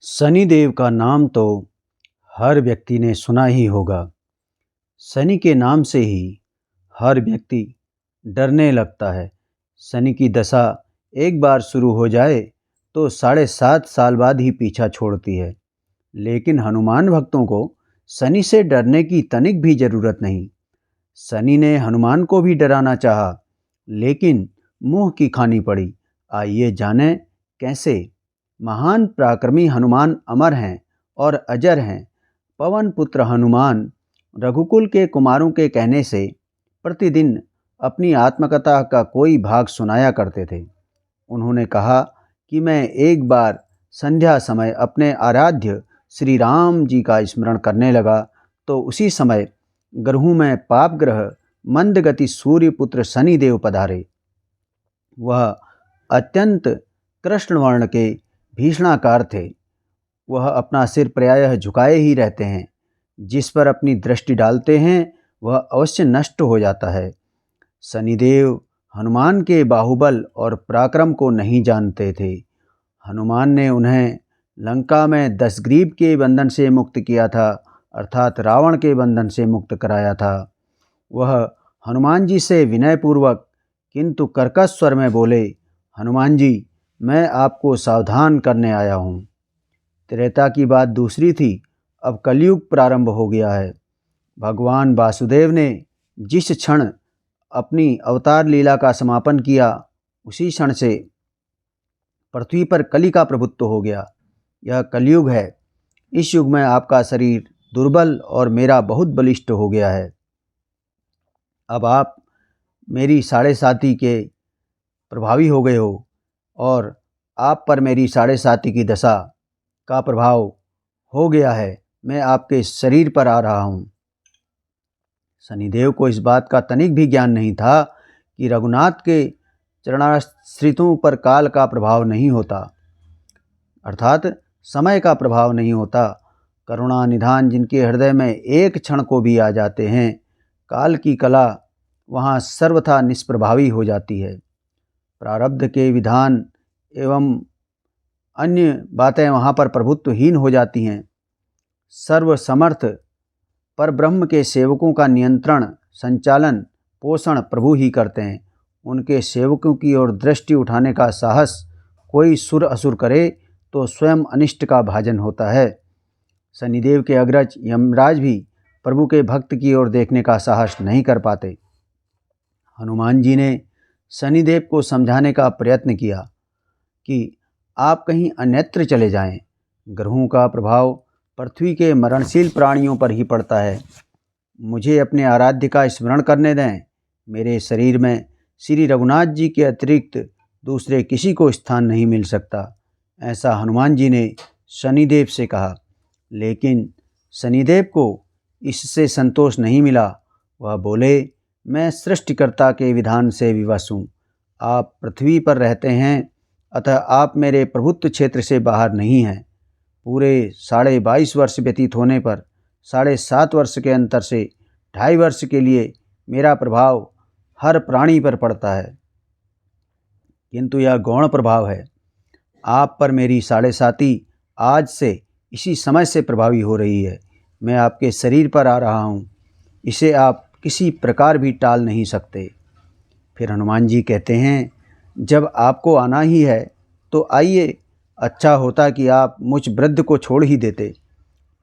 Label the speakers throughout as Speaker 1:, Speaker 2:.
Speaker 1: शनिदेव का नाम तो हर व्यक्ति ने सुना ही होगा। शनि के नाम से ही हर व्यक्ति डरने लगता है। शनि की दशा एक बार शुरू हो जाए तो 7.5 साल बाद ही पीछा छोड़ती है। लेकिन हनुमान भक्तों को शनि से डरने की तनिक भी जरूरत नहीं। शनि ने हनुमान को भी डराना चाहा, लेकिन मुंह की खानी पड़ी। आइए जानें कैसे। महान पराक्रमी हनुमान अमर हैं और अजर हैं। पवन पुत्र हनुमान रघुकुल के कुमारों के कहने से प्रतिदिन अपनी आत्मकथा का कोई भाग सुनाया करते थे। उन्होंने कहा कि मैं एक बार संध्या समय अपने आराध्य श्री राम जी का स्मरण करने लगा तो उसी समय ग्रहों में पापग्रह मंदगति सूर्यपुत्र शनिदेव पधारे। वह अत्यंत कृष्ण वर्ण के भीषणाकार थे। वह अपना सिर प्रायः झुकाए ही रहते हैं। जिस पर अपनी दृष्टि डालते हैं वह अवश्य नष्ट हो जाता है। शनिदेव हनुमान के बाहुबल और पराक्रम को नहीं जानते थे। हनुमान ने उन्हें लंका में दशग्रीव के बंधन से मुक्त किया था, अर्थात रावण के बंधन से मुक्त कराया था। वह हनुमान जी से विनयपूर्वक किंतु कर्कश स्वर में बोले, हनुमान जी, मैं आपको सावधान करने आया हूँ। त्रेता की बात दूसरी थी, अब कलयुग प्रारंभ हो गया है। भगवान वासुदेव ने जिस क्षण अपनी अवतार लीला का समापन किया, उसी क्षण से पृथ्वी पर कली का प्रभुत्व हो गया। यह कलयुग है। इस युग में आपका शरीर दुर्बल और मेरा बहुत बलिष्ठ हो गया है। अब आप मेरी 7.5 के प्रभावी हो गए हो और आप पर मेरी 7.5 की दशा का प्रभाव हो गया है। मैं आपके शरीर पर आ रहा हूँ। शनिदेव को इस बात का तनिक भी ज्ञान नहीं था कि रघुनाथ के चरणाश्रितों पर काल का प्रभाव नहीं होता, अर्थात समय का प्रभाव नहीं होता। करुणा निधान जिनके हृदय में एक क्षण को भी आ जाते हैं, काल की कला वहाँ सर्वथा निष्प्रभावी हो जाती है। प्रारब्ध के विधान एवं अन्य बातें वहाँ पर प्रभुत्वहीन हो जाती हैं। सर्वसमर्थ पर ब्रह्म के सेवकों का नियंत्रण, संचालन, पोषण प्रभु ही करते हैं। उनके सेवकों की ओर दृष्टि उठाने का साहस कोई सुर असुर करे तो स्वयं अनिष्ट का भाजन होता है। शनिदेव के अग्रज यमराज भी प्रभु के भक्त की ओर देखने का साहस नहीं कर पाते। हनुमान जी ने शनिदेव को समझाने का प्रयत्न किया कि आप कहीं अन्यत्र चले जाएं। ग्रहों का प्रभाव पृथ्वी के मरणशील प्राणियों पर ही पड़ता है। मुझे अपने आराध्य का स्मरण करने दें। मेरे शरीर में श्री रघुनाथ जी के अतिरिक्त दूसरे किसी को स्थान नहीं मिल सकता। ऐसा हनुमान जी ने शनिदेव से कहा। लेकिन शनिदेव को इससे संतोष नहीं मिला। वह बोले, मैं सृष्टिकर्ता के विधान से विवश हूँ। आप पृथ्वी पर रहते हैं, अतः आप मेरे प्रभुत्व क्षेत्र से बाहर नहीं हैं। पूरे 22.5 वर्ष व्यतीत होने पर 7.5 वर्ष के अंतर से 2.5 वर्ष के लिए मेरा प्रभाव हर प्राणी पर पड़ता है, किंतु यह गौण प्रभाव है। आप पर मेरी 7.5 आज से इसी समय से प्रभावी हो रही है। मैं आपके शरीर पर आ रहा हूँ। इसे आप किसी प्रकार भी टाल नहीं सकते। फिर हनुमान जी कहते हैं, जब आपको आना ही है तो आइए। अच्छा होता कि आप मुझ वृद्ध को छोड़ ही देते।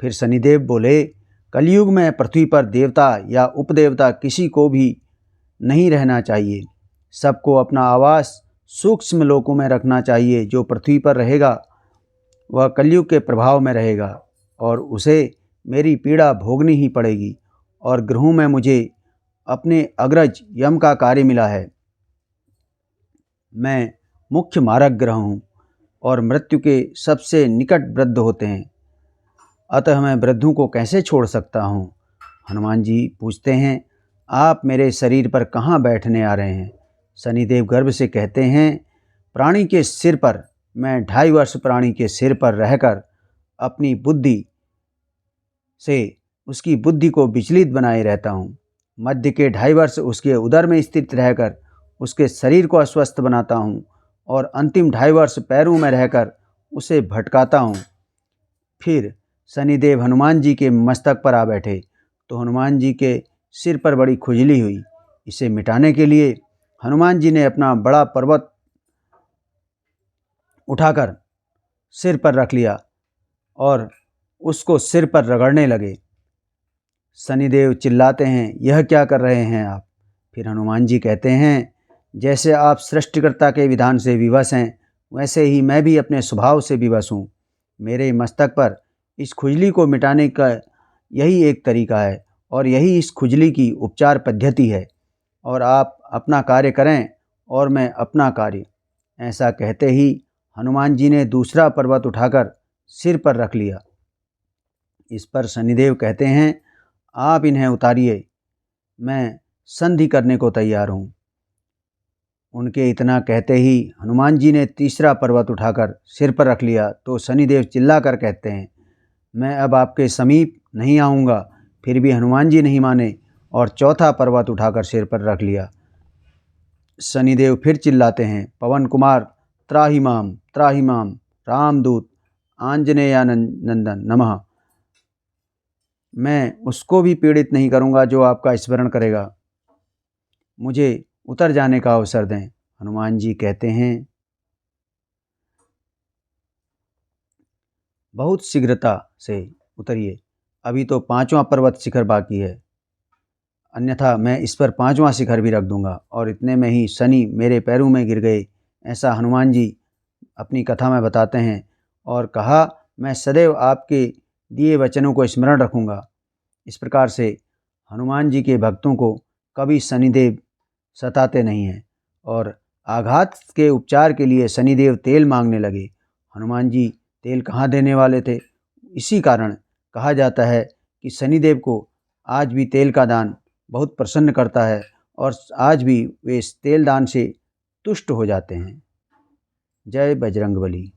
Speaker 1: फिर शनिदेव बोले, कलयुग में पृथ्वी पर देवता या उपदेवता किसी को भी नहीं रहना चाहिए। सबको अपना आवास सूक्ष्म लोकों में रखना चाहिए। जो पृथ्वी पर रहेगा वह कलयुग के प्रभाव में रहेगा और उसे मेरी पीड़ा भोगनी ही पड़ेगी। और ग्रहों में मुझे अपने अग्रज यम का कार्य मिला है। मैं मुख्य मारक ग्रह हूँ और मृत्यु के सबसे निकट वृद्ध होते हैं, अतः मैं वृद्धों को कैसे छोड़ सकता हूँ। हनुमान जी पूछते हैं, आप मेरे शरीर पर कहाँ बैठने आ रहे हैं। शनिदेव गर्व से कहते हैं, प्राणी के सिर पर। मैं 2.5 वर्ष प्राणी के सिर पर रहकर अपनी बुद्धि से उसकी बुद्धि को विचलित बनाए रहता हूँ। मध्य के 2.5 वर्ष उसके उदर में स्थित रहकर उसके शरीर को अस्वस्थ बनाता हूँ और अंतिम 2.5 वर्ष पैरों में रहकर उसे भटकाता हूँ। फिर शनिदेव हनुमान जी के मस्तक पर आ बैठे तो हनुमान जी के सिर पर बड़ी खुजली हुई। इसे मिटाने के लिए हनुमान जी ने अपना बड़ा पर्वत उठाकर सिर पर रख लिया और उसको सिर पर रगड़ने लगे। शनिदेव चिल्लाते हैं, यह क्या कर रहे हैं आप? फिर हनुमान जी कहते हैं, जैसे आप सृष्टिकर्ता के विधान से विवश हैं, वैसे ही मैं भी अपने स्वभाव से विवश हूँ। मेरे मस्तक पर इस खुजली को मिटाने का यही एक तरीका है और यही इस खुजली की उपचार पद्धति है, और आप अपना कार्य करें और मैं अपना कार्य। ऐसा कहते ही हनुमान जी ने दूसरा पर्वत उठाकर सिर पर रख लिया। इस पर शनिदेव कहते हैं, आप इन्हें उतारिए, मैं संधि करने को तैयार हूँ। उनके इतना कहते ही हनुमान जी ने तीसरा पर्वत उठाकर सिर पर रख लिया तो शनिदेव चिल्लाकर कहते हैं, मैं अब आपके समीप नहीं आऊँगा। फिर भी हनुमान जी नहीं माने और चौथा पर्वत उठाकर सिर पर रख लिया। शनिदेव फिर चिल्लाते हैं, पवन कुमार त्राहि माम रामदूत आंजनेया नंदन नमः। मैं उसको भी पीड़ित नहीं करूँगा जो आपका स्मरण करेगा। मुझे उतर जाने का अवसर दें। हनुमान जी कहते हैं, बहुत शीघ्रता से उतरिए, अभी तो 5वां पर्वत शिखर बाकी है, अन्यथा मैं इस पर 5वां शिखर भी रख दूंगा। और इतने में ही शनि मेरे पैरों में गिर गए। ऐसा हनुमान जी अपनी कथा में बताते हैं और कहा, मैं सदैव आपके दिए वचनों को स्मरण रखूंगा। इस प्रकार से हनुमान जी के भक्तों को कभी शनिदेव सताते नहीं हैं। और आघात के उपचार के लिए शनिदेव तेल मांगने लगे। हनुमान जी तेल कहाँ देने वाले थे? इसी कारण कहा जाता है कि शनिदेव को आज भी तेल का दान बहुत प्रसन्न करता है और आज भी वे इस तेल दान से तुष्ट हो जाते हैं। जय बजरंगबली।